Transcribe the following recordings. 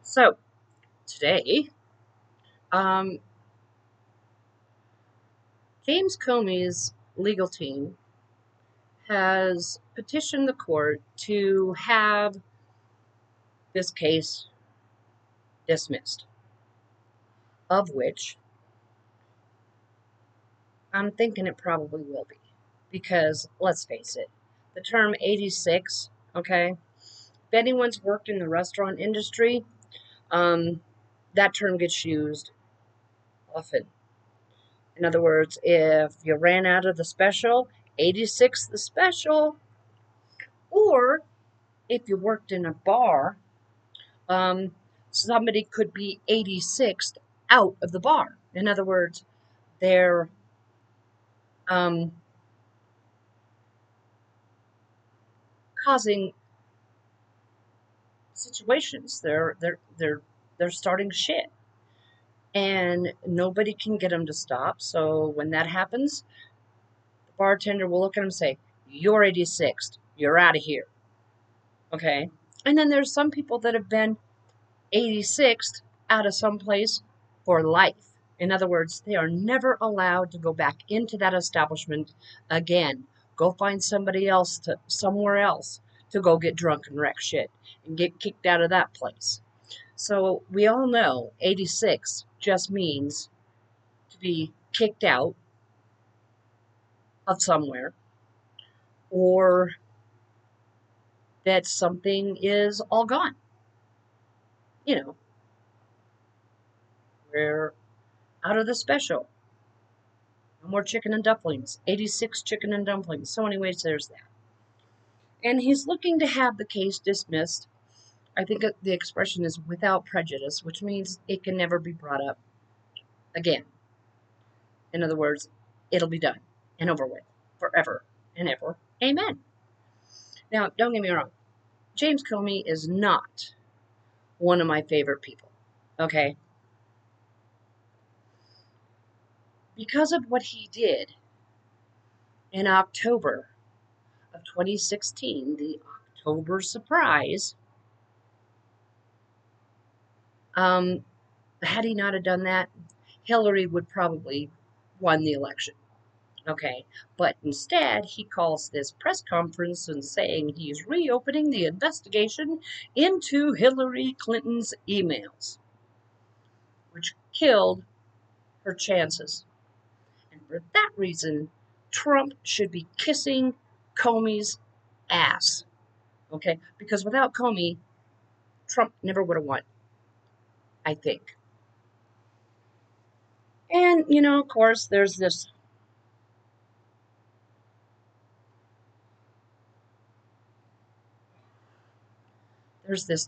So today, um, James Comey's legal team has petitioned the court to have this case dismissed, of which I'm thinking it probably will be. Because let's face it, the term 86, okay, if anyone's worked in the restaurant industry, um, that term gets used often. In other words, if you ran out of the special, 86 the special, or if you worked in a bar, um, somebody could be 86th out of the bar. In other words, they're um, causing situations. They're starting shit, and nobody can get them to stop. So when that happens, the bartender will look at them and say, "You're 86th. You're out of here." Okay. And then there's some people that have been 86th out of some place for life. In other words, they are never allowed to go back into that establishment again. Go find somebody else to somewhere else to go get drunk and wreck shit and get kicked out of that place. So we all know 86 just means to be kicked out of somewhere or that something is all gone. You know, we're out of the special. No more chicken and dumplings. 86 chicken and dumplings. So, anyways, there's that. And he's looking to have the case dismissed. I think the expression is without prejudice, which means it can never be brought up again. In other words, it'll be done and over with forever and ever. Amen. Now, don't get me wrong. James Comey is not one of my favorite people. Okay? Because of what he did in October of 2016, the October surprise, had he not have done that, Hillary would probably won the election. Okay, but instead he calls this press conference and saying he's reopening the investigation into Hillary Clinton's emails, which killed her chances. And for that reason, Trump should be kissing Comey's ass. Okay, because without Comey, Trump never would have won, I think. And, of course, there's this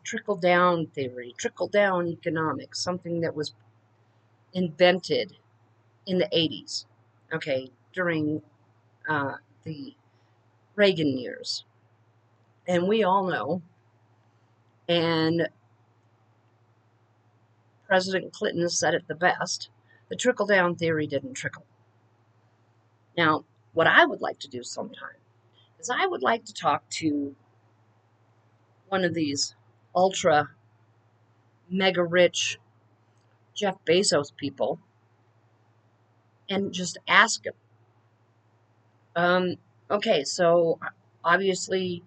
trickle down theory, trickle down economics, something that was invented in the 80s, okay, during the Reagan years. And we all know, and President Clinton said it the best, the trickle down theory didn't trickle. Now, what I would like to do sometime is I would like to talk to one of these ultra mega rich Jeff Bezos people and just ask him. Okay, so obviously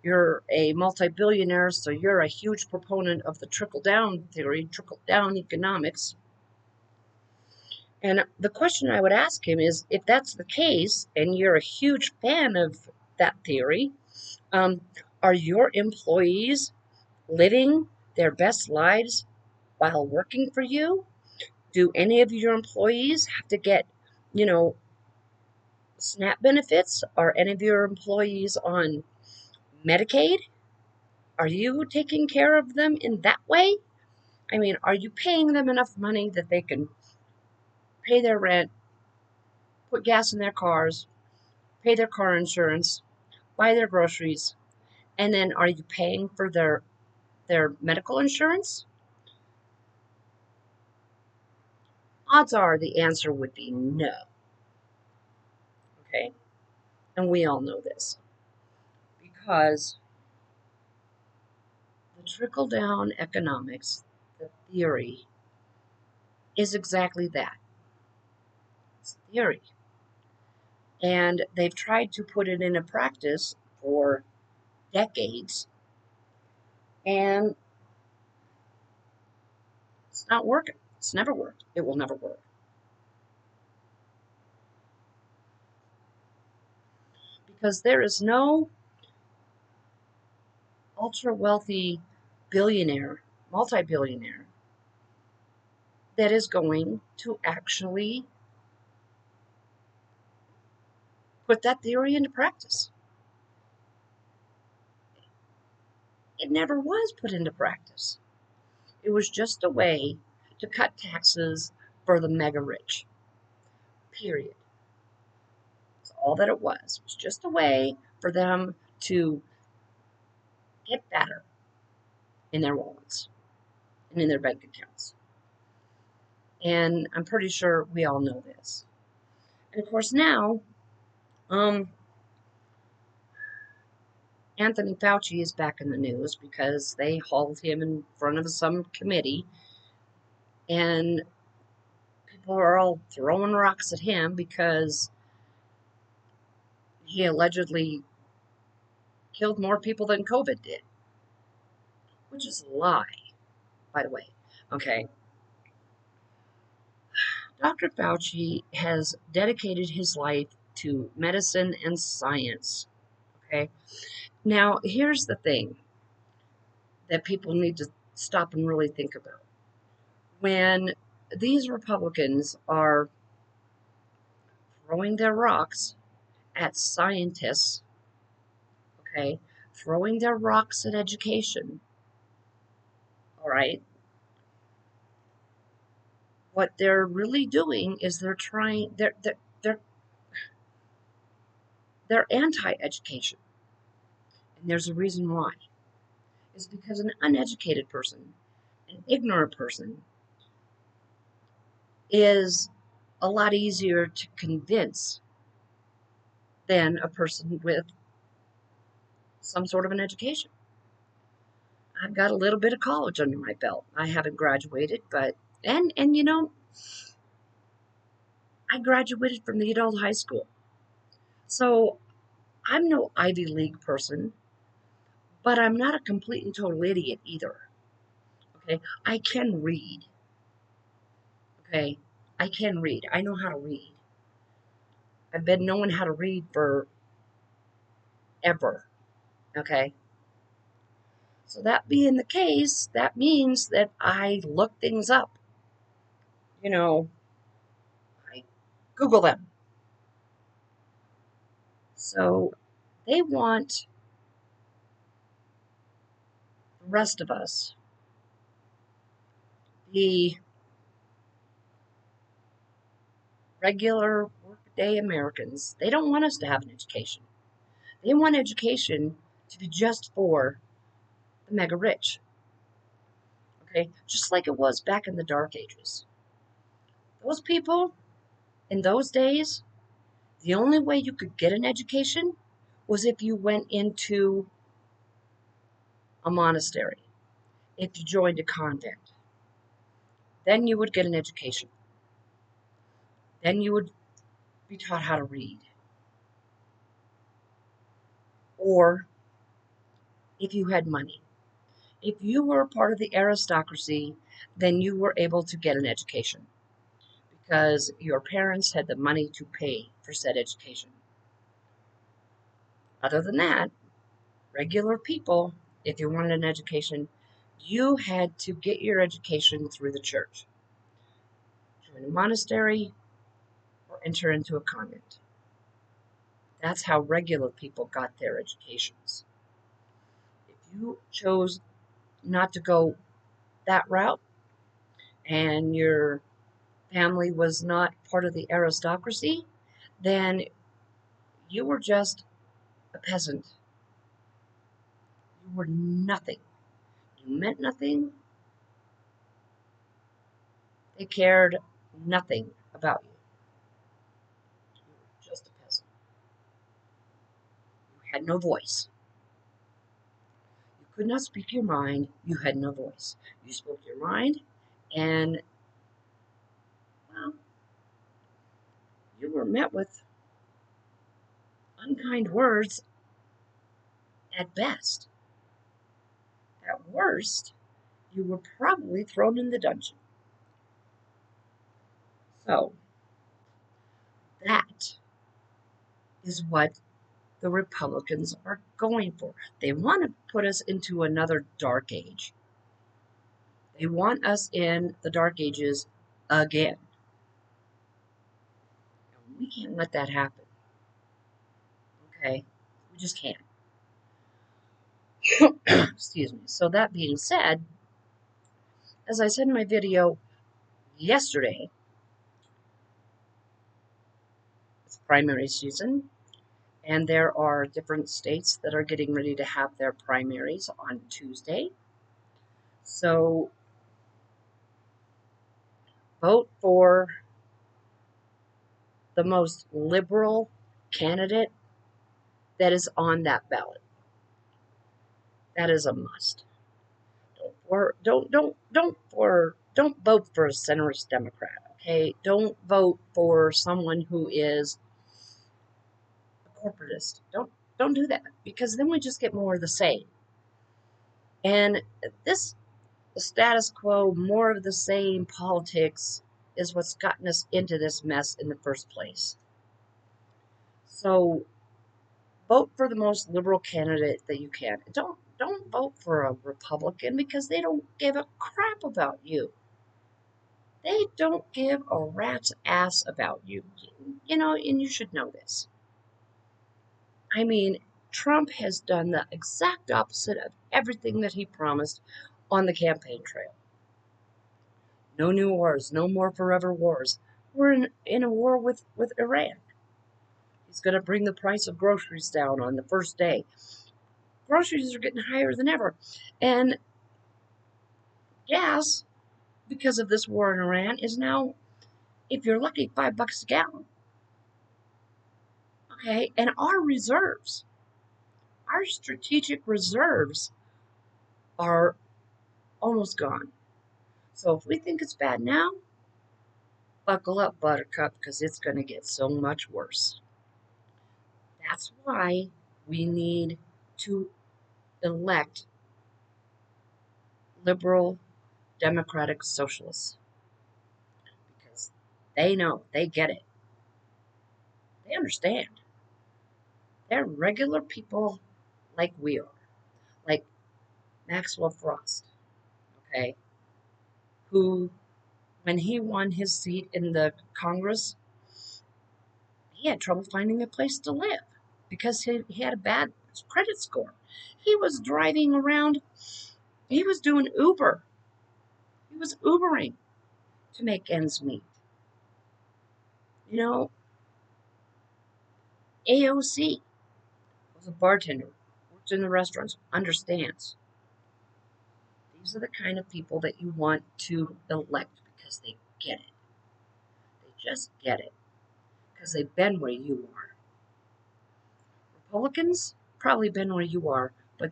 you're a multi-billionaire, so you're a huge proponent of the trickle down theory, trickle down economics. And the question I would ask him is if that's the case and you're a huge fan of that theory, um, are your employees living their best lives while working for you? Do any of your employees have to get, you know, SNAP benefits? Are any of your employees on Medicaid? Are you taking care of them in that way? I mean, are you paying them enough money that they can pay their rent, put gas in their cars, pay their car insurance, buy their groceries, and then are you paying for their medical insurance? Odds are the answer would be no. Okay? And we all know this because the trickle down economics theory is exactly that. It's theory. And they've tried to put it into practice for decades, and it's not working. It's never worked. It will never work. Because there is no ultra wealthy billionaire, multi billionaire, that is going to actually put that theory into practice. It never was put into practice. It was just a way to cut taxes for the mega rich. Period. That's all that it was. It was just a way for them to get better in their wallets and in their bank accounts. And I'm pretty sure we all know this. And of course, now, um, Anthony Fauci is back in the news because they hauled him in front of some committee, and people are all throwing rocks at him because he allegedly killed more people than COVID did, which is a lie, by the way. Okay. Dr. Fauci has dedicated his life to medicine and science. Okay. Now, here's the thing that people need to stop and really think about. When these Republicans are throwing their rocks at scientists, okay, throwing their rocks at education, all right, what they're really doing is they're anti-education, and there's a reason why. It's because an uneducated person, an ignorant person, is a lot easier to convince than a person with some sort of an education. I've got a little bit of college under my belt. I haven't graduated, but and I graduated from the adult high school. So I'm no Ivy League person, but I'm not a complete and total idiot either. Okay? I can read. Okay? I can read. I know how to read. I've been knowing how to read for ever. Okay? So that being the case, that means that I look things up. You know, I Google them. So they want the rest of us, the regular workday Americans, they don't want us to have an education. They want education to be just for the mega rich. Okay? Just like it was back in the dark ages. Those people in those days, the only way you could get an education was if you went into a monastery, if you joined a convent. Then you would get an education. Then you would be taught how to read. Or if you had money. If you were a part of the aristocracy, then you were able to get an education because your parents had the money to pay for said education. Other than that, regular people, if you wanted an education, you had to get your education through the church, join a monastery, or enter into a convent. That's how regular people got their educations. If you chose not to go that route and your family was not part of the aristocracy, then you were just a peasant. You were nothing. You meant nothing. They cared nothing about you. You were just a peasant. You had no voice. You could not speak your mind. You had no voice. You spoke your mind, And, well, you were met with unkind words at best. At worst, you were probably thrown in the dungeon. So, that is what the Republicans are going for. They want to put us into another dark age. They want us in the dark ages again. We can't let that happen. Okay? We just can't. Excuse me. So, that being said, as I said in my video yesterday, it's primary season, and there are different states that are getting ready to have their primaries on Tuesday. So, vote for the most liberal candidate that is on that ballot. That is a must. Don't vote for a centrist Democrat. Okay, don't vote for someone who is a corporatist. Don't do that, because then we just get more of the same. And this status quo, more of the same politics, is what's gotten us into this mess in the first place. So vote for the most liberal candidate that you can. Don't vote for a Republican, because they don't give a crap about you. They don't give a rat's ass about you. You know, and you should know this. I mean, Trump has done the exact opposite of everything that he promised on the campaign trail. No new wars, no more forever wars. We're in a war with Iran. He's going to bring the price of groceries down on the first day. Groceries are getting higher than ever. And gas, because of this war in Iran, is now, if you're lucky, $5 a gallon. Okay, and our reserves, our strategic reserves, are almost gone. So if we think it's bad now, buckle up, Buttercup, because it's going to get so much worse. That's why we need to elect liberal, democratic socialists, because they know, they get it, they understand. They're regular people like we are, like Maxwell Frost, okay, who, when he won his seat in the Congress, he had trouble finding a place to live because he had a bad credit score. He was driving around, he was doing Uber, he was Ubering to make ends meet. You know, AOC was a bartender, worked in the restaurants, understands. These are the kind of people that you want to elect, because they get it. They just get it, because they've been where you are. Republicans probably been where you are, but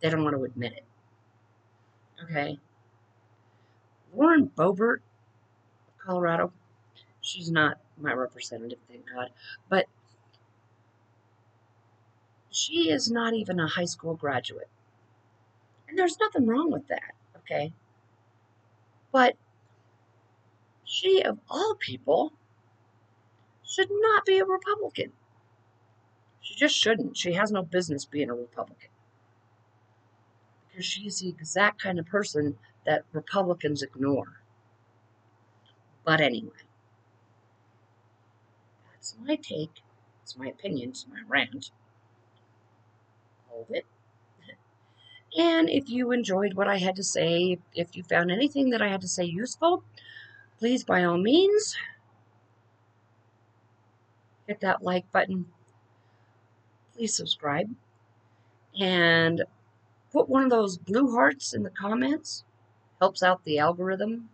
they don't want to admit it. Okay? Lauren Boebert of Colorado, she's not my representative, thank God, but she is not even a high school graduate. And there's nothing wrong with that, okay? But she, of all people, should not be a Republican. She just shouldn't. She has no business being a Republican, because she's the exact kind of person that Republicans ignore. But anyway, that's my take. It's my opinion. It's my rant. All of it. And if you enjoyed what I had to say, if you found anything that I had to say useful, please, by all means, hit that like button. Please subscribe. And put one of those blue hearts in the comments. Helps out the algorithm.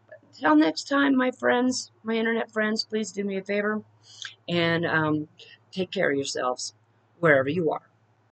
But until next time, my friends, my internet friends, please do me a favor and take care of yourselves wherever you are.